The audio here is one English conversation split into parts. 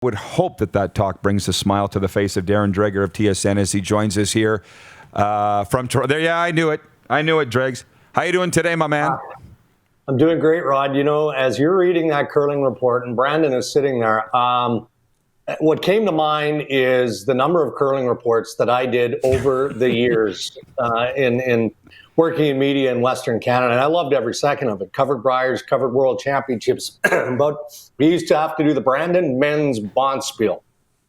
Would hope that talk brings a smile to the face of Darren Dreger of TSN as he joins us here from Toronto. Yeah, I knew it, Dregs. How you doing today, my man? I'm doing great, Rod. You know, as you're reading that curling report and Brandon is sitting there, what came to mind is the number of curling reports that I did over the years in working in media in Western Canada. And I loved every second of it. Covered Briers, covered World Championships. But we used to have to do the Brandon men's Bonspiel.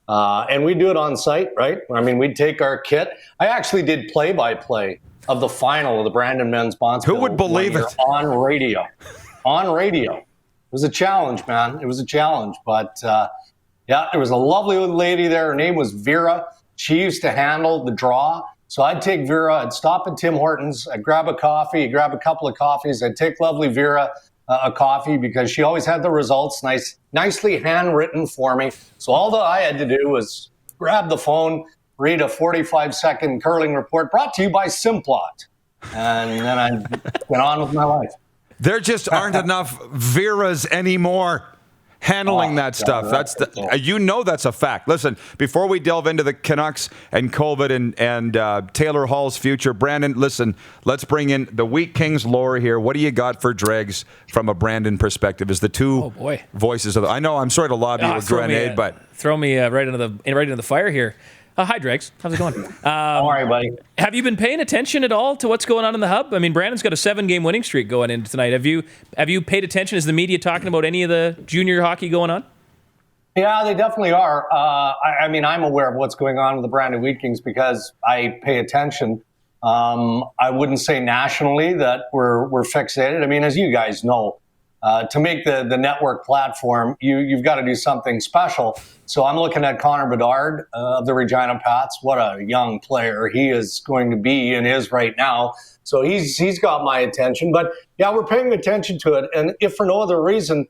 And we'd do it on site, right? I mean, we'd take our kit. I actually did play-by-play of the final of the Brandon men's Bonspiel. Who would believe it? On radio. On radio. It was a challenge, man. It was a challenge. But, yeah, there was a lovely old lady there. Her name was Vera. She used to handle the draw. So I'd take Vera, I'd stop at Tim Hortons, I'd grab a coffee, grab a couple of coffees, I'd take lovely Vera a coffee because she always had the results nicely handwritten for me. So all that I had to do was grab the phone, read a 45-second curling report brought to you by Simplot. And then I went on with my life. There just aren't enough Veras anymore handling that stuff. That's that's a fact. Listen, before we delve into the Canucks and COVID and Taylor Hall's future, Brandon, listen, let's bring in the Wheat Kings lore here. What do you got for Dregs from a Brandon perspective? Is the two voices of I know I'm sorry to lob you with grenade, but throw me right into the fire here. Hi, Dregs. How's it going? How are you, buddy? Have you been paying attention at all to what's going on in the hub? I mean, Brandon's got a 7-game winning streak going into tonight. Have you paid attention? Is the media talking about any of the junior hockey going on? Yeah, they definitely are. I mean, I'm aware of what's going on with the Brandon Wheat Kings because I pay attention. I wouldn't say nationally that we're fixated. I mean, as you guys know, to make the network platform, you've got to do something special. So I'm looking at Connor Bedard of the Regina Pats. What a young player he is going to be and is right now. So he's got my attention. But yeah, we're paying attention to it. And if for no other reason,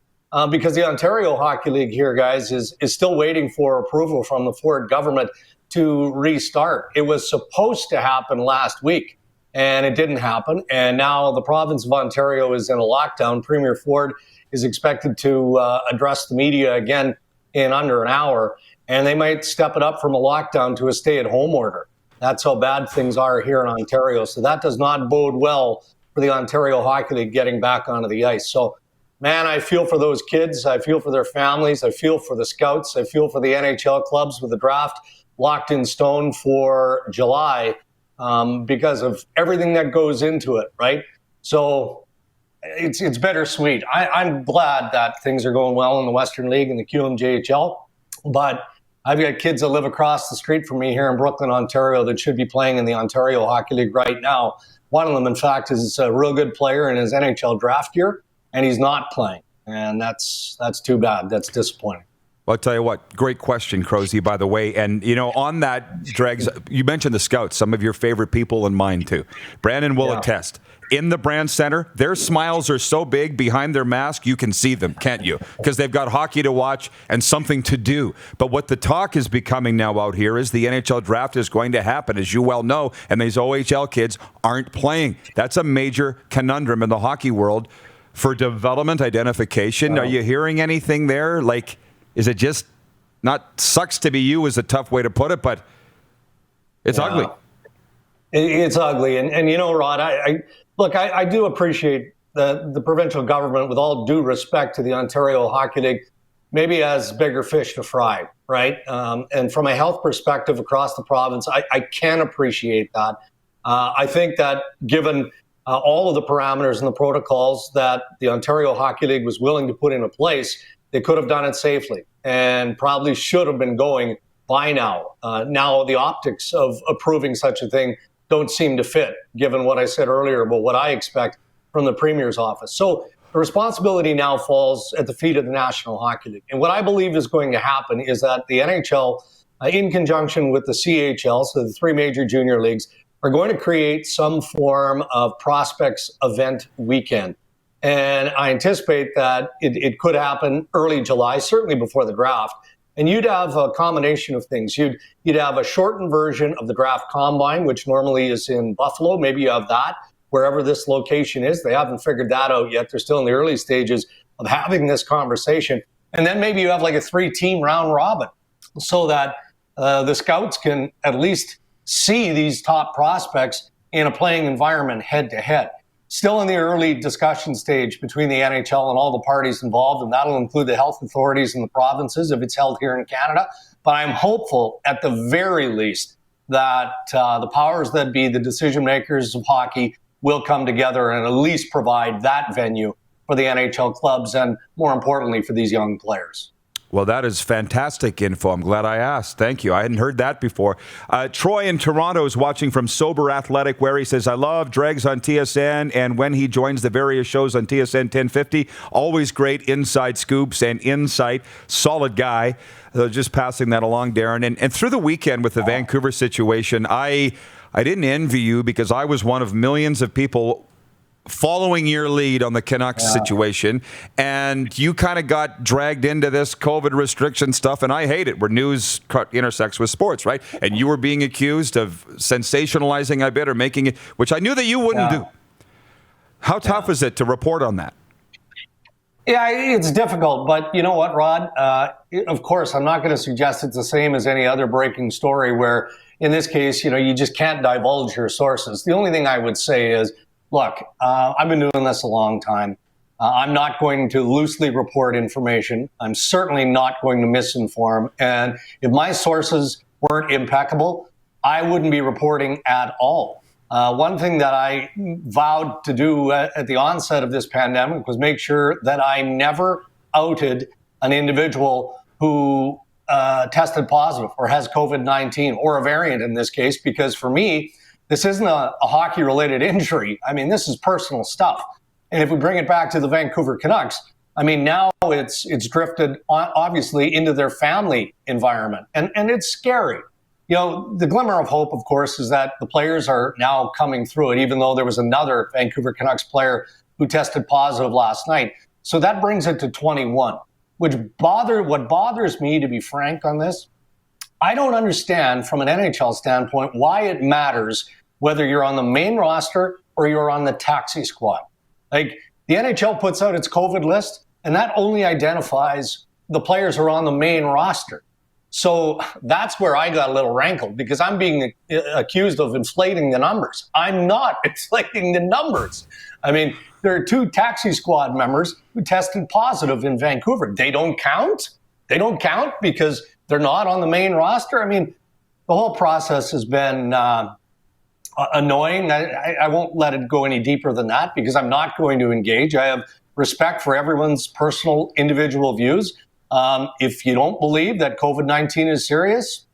because the Ontario Hockey League here, guys, is still waiting for approval from the Ford government to restart. It was supposed to happen last week. And it didn't happen. And now the province of Ontario is in a lockdown. Premier Ford is expected to address the media again in under an hour. And they might step it up from a lockdown to a stay-at-home order. That's how bad things are here in Ontario. So that does not bode well for the Ontario Hockey League getting back onto the ice. So, man, I feel for those kids. I feel for their families. I feel for the scouts. I feel for the NHL clubs with the draft locked in stone for July. Because of everything that goes into it, right? So it's bittersweet. I'm glad that things are going well in the Western League and the QMJHL, but I've got kids that live across the street from me here in Brooklyn, Ontario, that should be playing in the Ontario Hockey League right now. One of them, in fact, is a real good player in his NHL draft year, and he's not playing, and that's too bad. That's disappointing. Well, I'll tell you what, great question, Crozy, by the way. And, you know, on that, Dregs, you mentioned the scouts, some of your favorite people and mine, too. Brandon will attest. In the Brand Center, their smiles are so big behind their mask, you can see them, can't you? Because they've got hockey to watch and something to do. But what the talk is becoming now out here is the NHL draft is going to happen, as you well know, and these OHL kids aren't playing. That's a major conundrum in the hockey world for development identification. Are you hearing anything there? Like, is it just not sucks to be you is a tough way to put it, but it's ugly. It's ugly. And you know, Rod, I do appreciate the provincial government, with all due respect to the Ontario Hockey League, maybe has bigger fish to fry, right? And from a health perspective across the province, I can appreciate that. I think that given all of the parameters and the protocols that the Ontario Hockey League was willing to put into place, they could have done it safely and probably should have been going by now. Now the optics of approving such a thing don't seem to fit, given what I said earlier about what I expect from the Premier's office. So the responsibility now falls at the feet of the National Hockey League. And what I believe is going to happen is that the NHL, in conjunction with the CHL, so the three major junior leagues, are going to create some form of prospects event weekend. And I anticipate that it could happen early July, certainly before the draft. And you'd have a combination of things. You'd have a shortened version of the draft combine, which normally is in Buffalo. Maybe you have that wherever this location is. They haven't figured that out yet. They're still in the early stages of having this conversation. And then maybe you have like a 3-team round robin so that the scouts can at least see these top prospects in a playing environment head to head. Still in the early discussion stage between the NHL and all the parties involved, and that'll include the health authorities in the provinces if it's held here in Canada. But I'm hopeful, at the very least, that the powers that be, the decision makers of hockey, will come together and at least provide that venue for the NHL clubs and, more importantly, for these young players. Well, that is fantastic info. I'm glad I asked. Thank you. I hadn't heard that before. Troy in Toronto is watching from Sober Athletic, where he says, I love Dregs on TSN, and when he joins the various shows on TSN 1050, always great inside scoops and insight. Solid guy. Just passing that along, Darren. And through the weekend with the Vancouver situation, I didn't envy you because I was one of millions of people following your lead on the Canucks situation, and you kind of got dragged into this COVID restriction stuff, and I hate it, where news intersects with sports, right? And you were being accused of sensationalizing, I bet, or making it, which I knew that you wouldn't do. How tough is it to report on that? Yeah, it's difficult, but you know what, Rod? Of course, I'm not going to suggest it's the same as any other breaking story where, in this case, you just can't divulge your sources. The only thing I would say is, look, I've been doing this a long time. I'm not going to loosely report information. I'm certainly not going to misinform. And if my sources weren't impeccable, I wouldn't be reporting at all. One thing that I vowed to do at the onset of this pandemic was make sure that I never outed an individual who tested positive or has COVID-19 or a variant in this case, because for me, this isn't a hockey-related injury. I mean, this is personal stuff. And if we bring it back to the Vancouver Canucks, I mean, now it's drifted, obviously, into their family environment. And it's scary. The glimmer of hope, of course, is that the players are now coming through it, even though there was another Vancouver Canucks player who tested positive last night. So that brings it to 21, what bothers me, to be frank on this, I don't understand from an NHL standpoint why it matters whether you're on the main roster or you're on the taxi squad. Like, the NHL puts out its COVID list, and that only identifies the players who are on the main roster. So that's where I got a little rankled, because I'm being accused of inflating the numbers. I'm not inflating the numbers. I mean, there are 2 taxi squad members who tested positive in Vancouver. They don't count? They don't count because they're not on the main roster? I mean, the whole process has been annoying. I won't let it go any deeper than that because I'm not going to engage. I have respect for everyone's personal individual views. If you don't believe that COVID-19 is serious,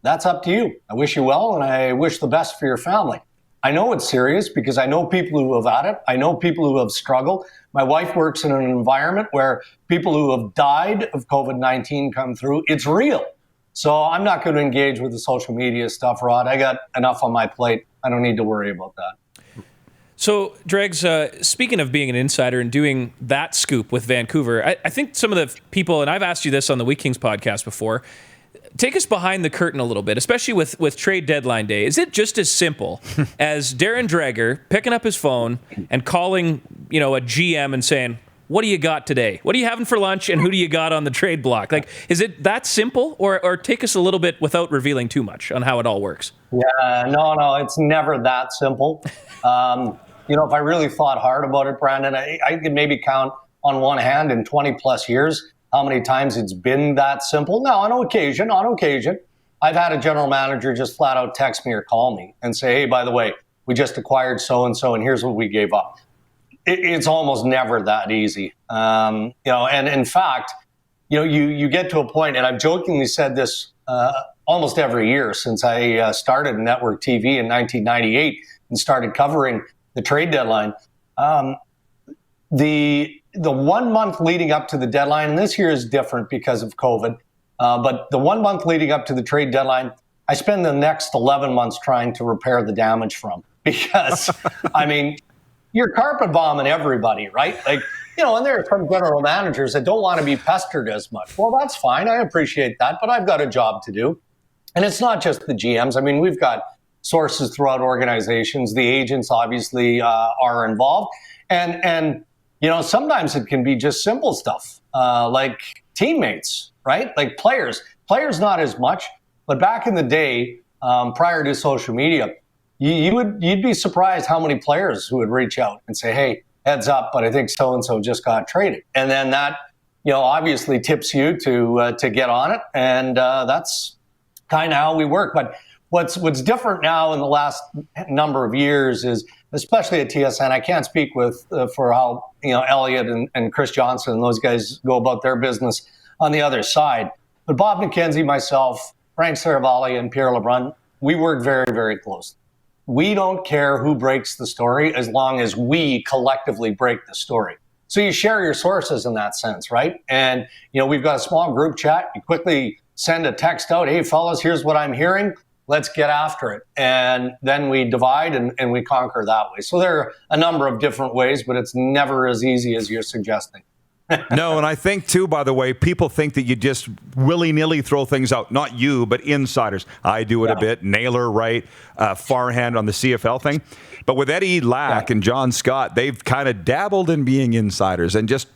that's up to you. I wish you well, and I wish the best for your family. I know it's serious because I know people who have had it. I know people who have struggled. My wife works in an environment where people who have died of COVID-19 come through. It's real. So I'm not going to engage with the social media stuff, Rod. I got enough on my plate. I don't need to worry about that. So, Dregs, speaking of being an insider and doing that scoop with Vancouver, I think some of the people, and I've asked you this on the Wheat Kings podcast before, take us behind the curtain a little bit, especially with trade deadline day. Is it just as simple as Darren Dreger picking up his phone and calling, a GM and saying, what do you got today? What are you having for lunch, and who do you got on the trade block? Like, is it that simple, or take us a little bit without revealing too much on how it all works? Yeah, no, it's never that simple. If I really thought hard about it, Brandon, I could maybe count on one hand in 20 plus years how many times it's been that simple. Now, on occasion, I've had a general manager just flat out text me or call me and say, hey, by the way, we just acquired so-and-so, and here's what we gave up. It's almost never that easy. And in fact, you get to a point, and I've jokingly said this almost every year since I started network TV in 1998 and started covering the trade deadline. The 1 month leading up to the deadline, and this year is different because of COVID, but the 1 month leading up to the trade deadline, I spend the next 11 months trying to repair the damage from, because, I mean, you're carpet bombing everybody, right? Like, and there are some general managers that don't want to be pestered as much. Well, that's fine. I appreciate that, but I've got a job to do. And it's not just the GMs. I mean, we've got sources throughout organizations. The agents obviously are involved. And sometimes it can be just simple stuff. like teammates, right? Like players not as much, but back in the day, prior to social media, you'd be surprised how many players who would reach out and say, hey, heads up, but I think so-and-so just got traded. And then that, obviously tips you to get on it. And that's kind of how we work. But what's different now in the last number of years is, especially at TSN, I can't speak for how, Elliot and Chris Johnson and those guys go about their business on the other side. But Bob McKenzie, myself, Frank Saravalli, and Pierre LeBrun, we work very, very closely. We don't care who breaks the story as long as we collectively break the story. So you share your sources in that sense, right? And, we've got a small group chat. You quickly send a text out, hey, fellas, here's what I'm hearing. Let's get after it. And then we divide and we conquer that way. So there are a number of different ways, but it's never as easy as you're suggesting. No, and I think, too, by the way, people think that you just willy-nilly throw things out. Not you, but insiders. I do it a bit. Naylor, right? Farhand on the CFL thing. But with Eddie Lack and John Scott, they've kind of dabbled in being insiders and just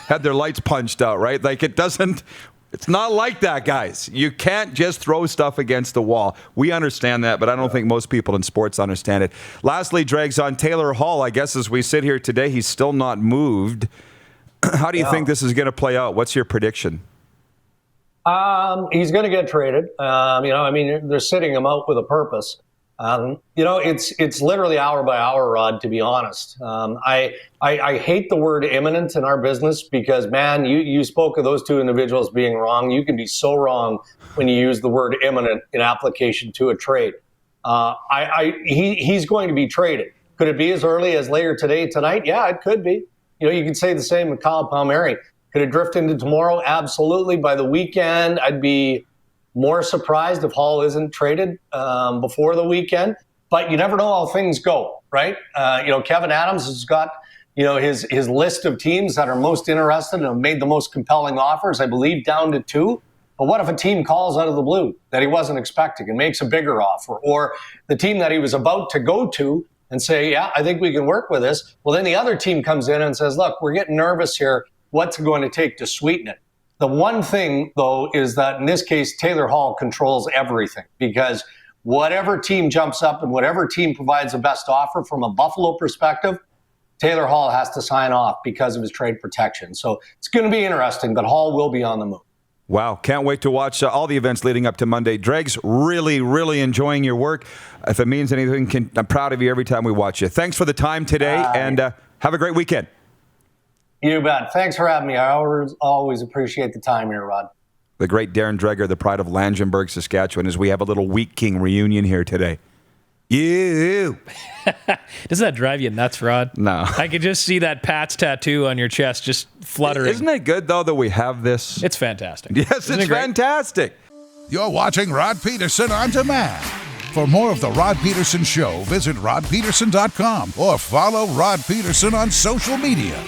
had their lights punched out, right? Like it's not like that, guys. You can't just throw stuff against the wall. We understand that, but I don't think most people in sports understand it. Lastly, Dregs, on Taylor Hall, I guess as we sit here today, he's still not moved. How do you think this is going to play out? What's your prediction? He's going to get traded. They're sitting him out with a purpose. It's literally hour by hour, Rod, to be honest. I hate the word imminent in our business because, man, you spoke of those two individuals being wrong. You can be so wrong when you use the word imminent in application to a trade. He's going to be traded. Could it be as early as later tonight? Yeah, it could be. You could say the same with Kyle Palmieri. Could it drift into tomorrow? Absolutely. By the weekend, I'd be more surprised if Hall isn't traded before the weekend. But you never know how things go, right? Kevin Adams has got, his list of teams that are most interested and have made the most compelling offers, I believe, down to 2. But what if a team calls out of the blue that he wasn't expecting and makes a bigger offer? Or the team that he was about to go to and say, yeah, I think we can work with this. Well, then the other team comes in and says, look, we're getting nervous here. What's it going to take to sweeten it? The one thing, though, is that in this case, Taylor Hall controls everything because whatever team jumps up and whatever team provides the best offer from a Buffalo perspective, Taylor Hall has to sign off because of his trade protection. So it's going to be interesting, but Hall will be on the move. Wow. Can't wait to watch all the events leading up to Monday. Dregs, really, really enjoying your work. If it means anything, I'm proud of you every time we watch you. Thanks for the time today, and have a great weekend. You bet. Thanks for having me. I always appreciate the time here, Rod. The great Darren Dreger, the pride of Langenburg, Saskatchewan, as we have a little Wheat King reunion here today. You. Doesn't that drive you nuts, Rod? No. I could just see that Pat's tattoo on your chest just fluttering. Isn't it good, though, that we have this? It's fantastic. Yes, it's fantastic. You're watching Rod Pedersen On Demand. For more of The Rod Pedersen Show, visit rodpedersen.com or follow Rod Pedersen on social media.